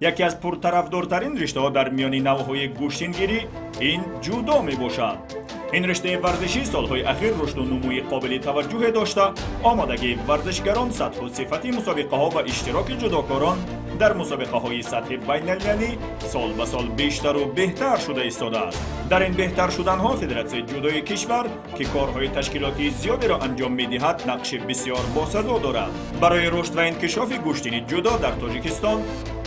яке аз пуртарафдортарин риштаҳо дар миёни навъҳои гӯштингирӣ ин ҷудо мебошад. ин риштаи варзишӣ солҳои ахир рушду нумӯи қобили таваҷҷуҳе дошта, омодагии варзишгарон, сатҳу сифати мусобиқаҳо ва иштироки ҷудокорон дар мусобиқаҳои сатҳи байналмилалӣ сол ба сол бештару беҳтар шуда истодааст. дар ин беҳтар шуданҳо Федерацияи ҷудои кишвар, ки корҳои ташкилотии зиёдеро анҷом медиҳад, нақши бисёр босазо дорад. барои рушд ва инкишофи гӯштини ҷудо дар Тоҷикистон,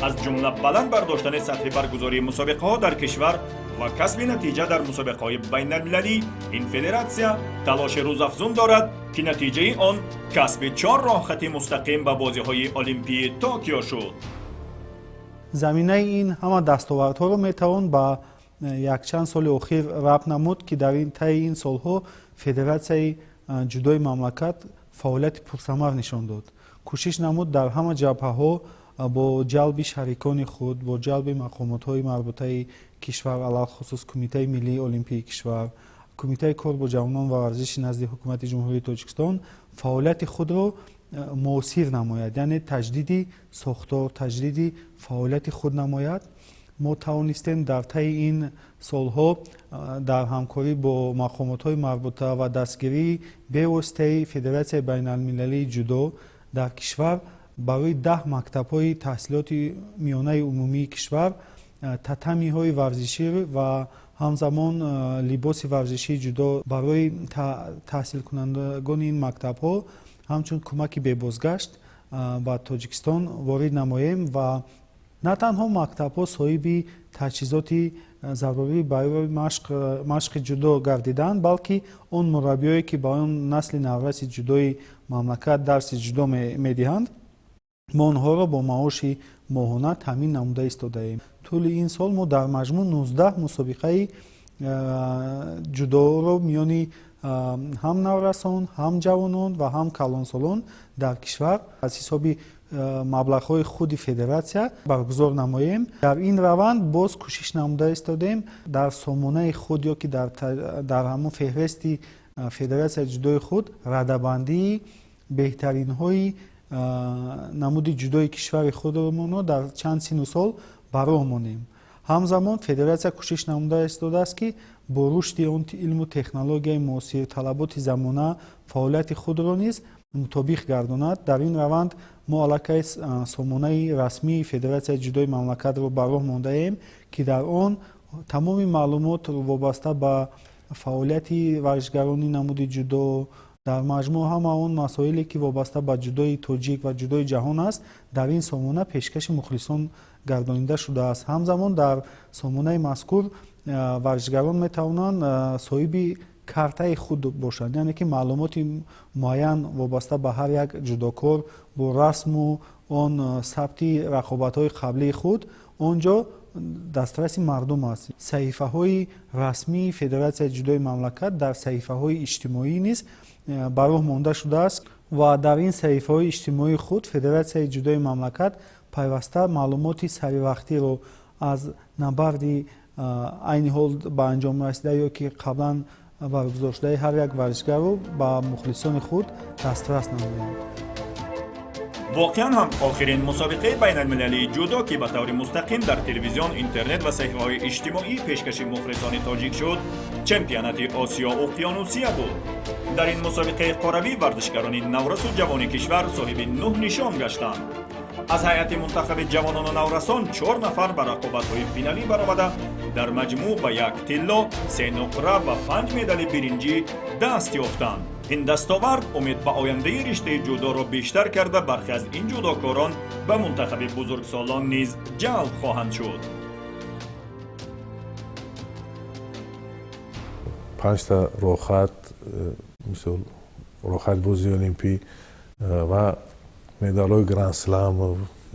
аз ҷумла баланд бардоштани сатҳи баргузории мусобиқаҳо дар кишвар ва касби натиҷа дар мусобиқаҳои байналмилалӣ, ин федератсия талоши рӯзафзун дорад, ки натиҷаи он касби 4 роҳхати мустақим ба бозиҳои олимпии Токио шуд. заминаи ин ҳама дастовардҳоро метавон ба якчанд соли охир рабт намуд, ки дар ин таи ин солҳо Федерацияи ҷудои мамлакат фаъолияти пурсамар нишон дод. кӯшиш намуд дар ҳама ҷабҳаҳо бо ҷалби шарикони худ, бо ҷалби мақомотҳои марбутаи кишвар, алахусус Кумитаи миллии олимпии кишвар, Кумитаи кор бо ҷавонон ва варзиши назди ҳукумати ҷумҳурии Тоҷикистон фаъолияти худро муосир намояд, яъне таҷдиди сохтор, таҷдиди фаъолияти худ намояд. мо тавонистем дар таи ин солҳо дар ҳамкорӣ бо мақомотҳои марбута ва дастгирии бевоситаи Федератсияи байналмилалии ҷудо дар кишвар барои 10 мактабҳои таҳсилоти миёнаи умумии кишвар татамиҳои варзишӣ ва ҳамзамон либоси варзишии ҷудо барои таҳсилкунандагони ин мактабҳо ҳамчун кӯмаки бебозгашт ба Тоҷикистон ворид намоем ва на танҳо мактабҳо соҳиби таҷҳизоти зарурӣ барои машқи ҷудо гардиданд, балки он мураббиёе, ки ба он насли навраси ҷудои мамлакат дарси ҷудо медиҳанд, мо онҳоро бо маоши моҳона таъмин намуда истодаем. тӯли ин сол мо дар маҷмӯъ 19 мусобиқаи ҷудоро миёни ҳам наврасон, ҳам ҷавонон ва ҳам калонсолон дар кишвар аз ҳисоби маблағҳои худи федератсия баргузор намоем. дар ин раванд боз кӯшиш намуда истодем дар сомонаи худ ё ки дар ҳамон феҳристи Федератсияи ҷудои худ радабандии беҳтаринҳои намуди ҷудои кишвари худмонро дар чанд сину сол ба роҳ монем. ҳамзамон федератсия кӯшиш намуда истодааст, ки бо рушди он илму технологияи муосир, талаботи замона фаъолияти худро низ мутобиқ гардонад. дар ин раванд мо аллакай сомонаи расмии Федератсияи ҷудои мамлакатро ба роҳ мондаем, ки дар он тамоми маълумот вобаста ба фаъолияти варзишгарони намуди ҷудо, дар маҷмӯъ ҳама он масоиле, ки вобаста ба ҷудои тоҷик ва ҷудои ҷаҳон аст, дар ин сомона пешкаши мухлисон гардонида шудааст. ҳамзамон дар сомонаи мазкур варзишгарон метавонанд соҳиби картаи худ бошанд, яъне ки маълумоти муайян вобаста ба ҳар як ҷудокор бо расму он сабти рақобатҳои қаблии худ онҷо дастраси мардум аст. саҳифаҳои расмии Федератсияи ҷудои мамлакат дар саҳифаҳои иҷтимоӣ низ ба роҳ монда шудааст ва дар ин саҳифаҳои иҷтимоии худ Федератсияи ҷудои мамлакат пайваста маълумоти саривақтиро аз набарди айни ҳол ба анҷом расида ё ки қаблан баргузор шудаи ҳар як варзишгаро ба мухлисони худ дастрас намоянд. воқеан ҳам охирин мусобиқаи байналмилалии ҷудо, ки ба таври мустақим дар телевизион, интернет ва саҳифаҳои иҷтимоӣ пешкаши мухлисони тоҷик шуд, чемпионати Осиё уқёнусия буд. дар ин мусобиқаи қоравӣ варзишгарони наврасу ҷавони кишвар соҳиби 9 нишон гаштанд. аз ҳайати мунтахаби ҷавонону наврасон 4 нафар ба рақобатҳои финалӣ баромада дар маҷмӯъ ба 1 тилло, 3 нуқра ва 5 медали биринҷӣ даст ёфтанд. ин дастовард умед ба ояндаи риштаи ҷудоро бештар карда бархе аз ин ҷудокорон ба мунтахаби бузургсолон низ ҷалб хоҳанд шуд. 5 роҳхат, мисол роҳхатбозии олимпӣ ва медалҳои гранд-слам,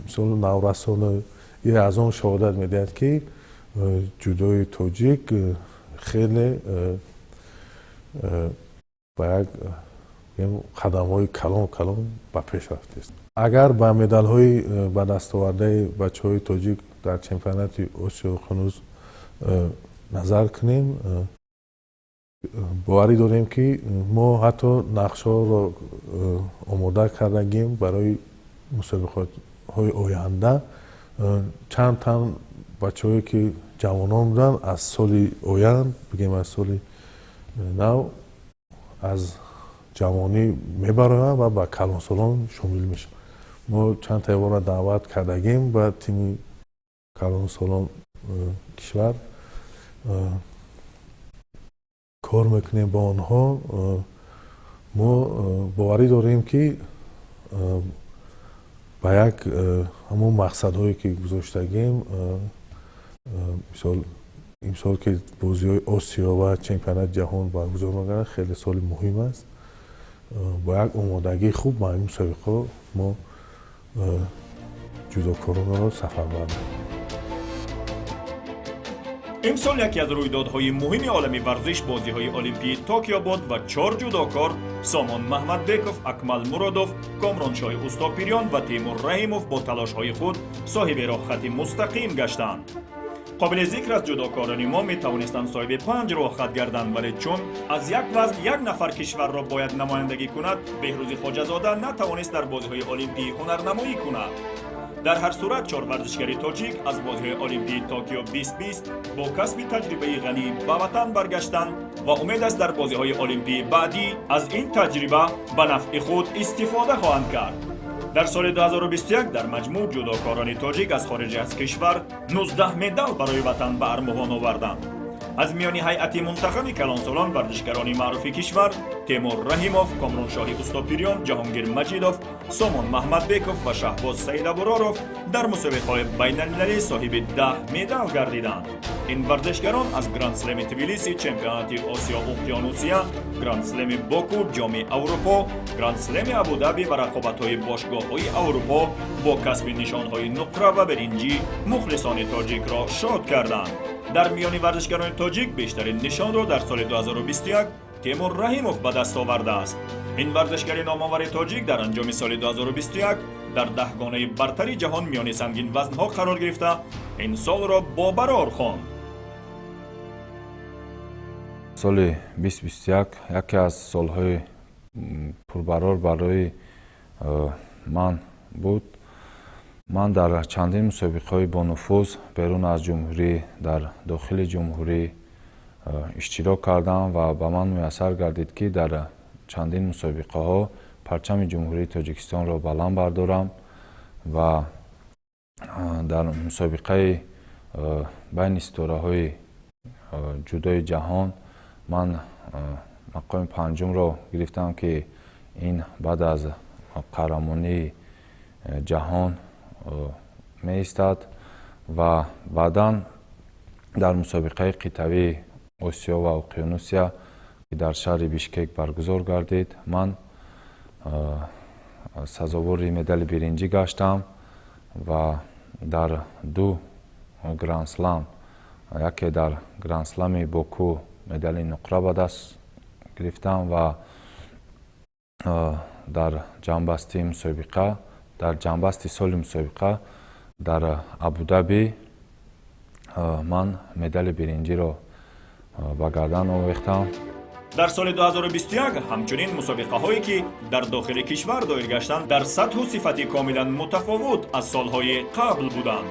мисол наврасон, аз он шаҳодат медиҳад, ки ҷудои тоҷик хеле ба як қадамҳои калон ба пеш рафтааст. агар ба медалҳои ба дастовардаи бачаҳои тоҷик дар чемпионати Осиё ҳанӯз назар кунем, боварӣ дорем, ки мо ҳатто нақшҳоро омода кардагим барои мусобиқаҳои оянда чанд тан бачаҳое ки ҷавонон буданд аз соли оянд бигем аз соли нав аз ҷавонӣ мебароянд ва ба калонсолон шомил мешаванд. мо чанд та бора даъват кардагем ба тими калонсолон кишвар кор мекунем ба онҳо. мо боварӣ дорем ки ба як ҳамон мақсадҳое ки гузоштагем, имсол ки бозиҳои осиё ва чемпионати ҷаҳон баргузор мегардад, хеле соли муҳим аст. با یک آمادگی خوب با این مسابقه ما جودوکاران را سفربر می‌کنیم. امسال یکی از رویدادهای مهم عالمی ورزش بازی‌های المپیک توکیو بود و 4 جودوکار سامان محمدبکov، اکمل مرادov، کامران شاه استاپیریان و تیمور رحیمov با تلاش‌های خود صاحب راه خط مستقیم گشتند. قابل ذکر از جودوکاران ما می توانستند صاحب 5 راه خط گردند، ولی چون از یک وزن یک نفر کشور را باید نمایندگی کند، بهروز خواجه‌زاده نتوانست در بازی‌های المپیک هنرنمایی کند. در هر صورت 4 ورزشکاری تاجیک از بازی‌های المپیک توکیو 2020 با کسب تجربه غنی به وطن برگشتند و امید است در بازی‌های المپیک بعدی از این تجربه به نفع خود استفاده خواهند کرد. در سال 2021 در مجموع جودوکاران تاجیک از خارج از کشور 19 مدال برای وطن به ارمغان آوردند. از میان هیئت منتخب کلانسالان ورزشکاران معروف کشور تیمور رحیمov، کامران شاه استاپیریان، جهانگیر مجیدov، سامان محمدبکov و شهباز سیدابرارov در مسابقه‌های بین‌المللی صاحب 10 مدال گردیدند. این ورزشکاران از گراند سلم تبلیسی، چمپیونات آسیا اقیانوسیا، گراند سلم باکو، جام اروپا، گراند سلم ابودابی و رقابت‌های باشگاه‌های اروپا با کسب نشان‌های نقره و برنجی مخلصان تاجیک را شاد کردند. در میان ورزشکاران تاجیک بیشترین نشان را در سال 2021 تیمور رحیمov به دست آورده است. این ورزشکار نامآور تاجیک در انجام سال 2021 در 10 گانه برتری جهان میان سنگین وزنها قرار گرفته این سال را با برار خواند. سال 2021 یکی از سالهای پربرار برای من بود. من در چندین مسابقه‌های با نفوذ بیرون از جمهوری در داخل جمهوری اشتراک کردم و به من میسر گردید که در چندین مسابقه‌ها پرچم جمهوری تاجیکستان را بلند بردارم و در مسابقه بین اسطوره‌های جودوی جهان من مقام 5 را گرفتم که این بعد از قهرمانی جهان می ایستد و بعداً در مسابقه قطبی آسیا و اقیانوسیا که در شهر بیشکک برگزار گردید من سزاوار مدال برنجی گشتم و در 2 گراند سلم، یکی در گراند سلم باکو مدال نقره به دست گرفتم و در جنبستی مسابقه، در جنبستی سال مسابقه در ابودابی من مدال برنجی را به گردن آویختم. در سال 2021 همچنین مسابقه هایی که در داخل کشور دایر گشتند در سطح و صفت کاملا متفاوت از سالهای قبل بودند.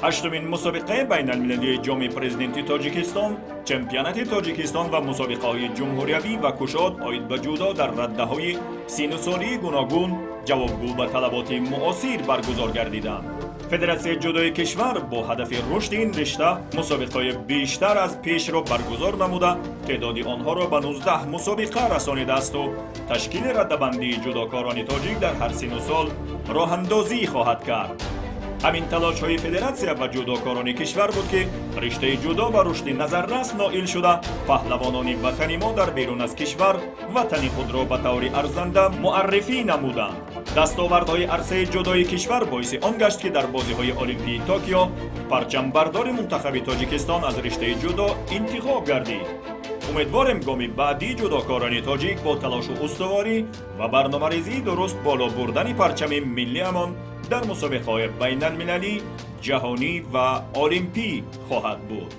8مین مسابقه بین المللی جام پرزیدنتی تاجیکستان، چمپیونات تاجیکستان و مسابقه های جمهوریوی و کشاد آید به جودو در رده های سینوسالی گوناگون جوابگو به طلبات معاصر برگزار گردیدند. فدراسیای جودوی کشور با هدف رشد این رشته مسابقه‌های بیشتر از پیش را برگزار نموده تعداد آنها را به 19 مسابقه رسانیده است و تشکیل رده‌بندی جودوکاران تاجیک در هر سن و سال راه اندازی خواهد کرد. همین تلاش های فدراسیا و جودوکاران کشور بود که رشته جودو و رشد نظررس نائل شده پهلوانان وطنی ما در بیرون از کشور وطن خود را به طور ارزنده معرفی نمودند. دستاوردهای عرصه جودوی کشور باعث آن گشت که در بازی‌های المپیک توکیو پرچم بردار منتخب تاجیکستان از رشته جودو انتخاب گردید. امیدوارم گام بعدی جودوکاران تاجیک با تلاش و استواری و برنامه‌ریزی درست بالا بردن پرچم ملی‌مان در مسابقه‌های بین‌المللی، جهانی و المپیک خواهد بود.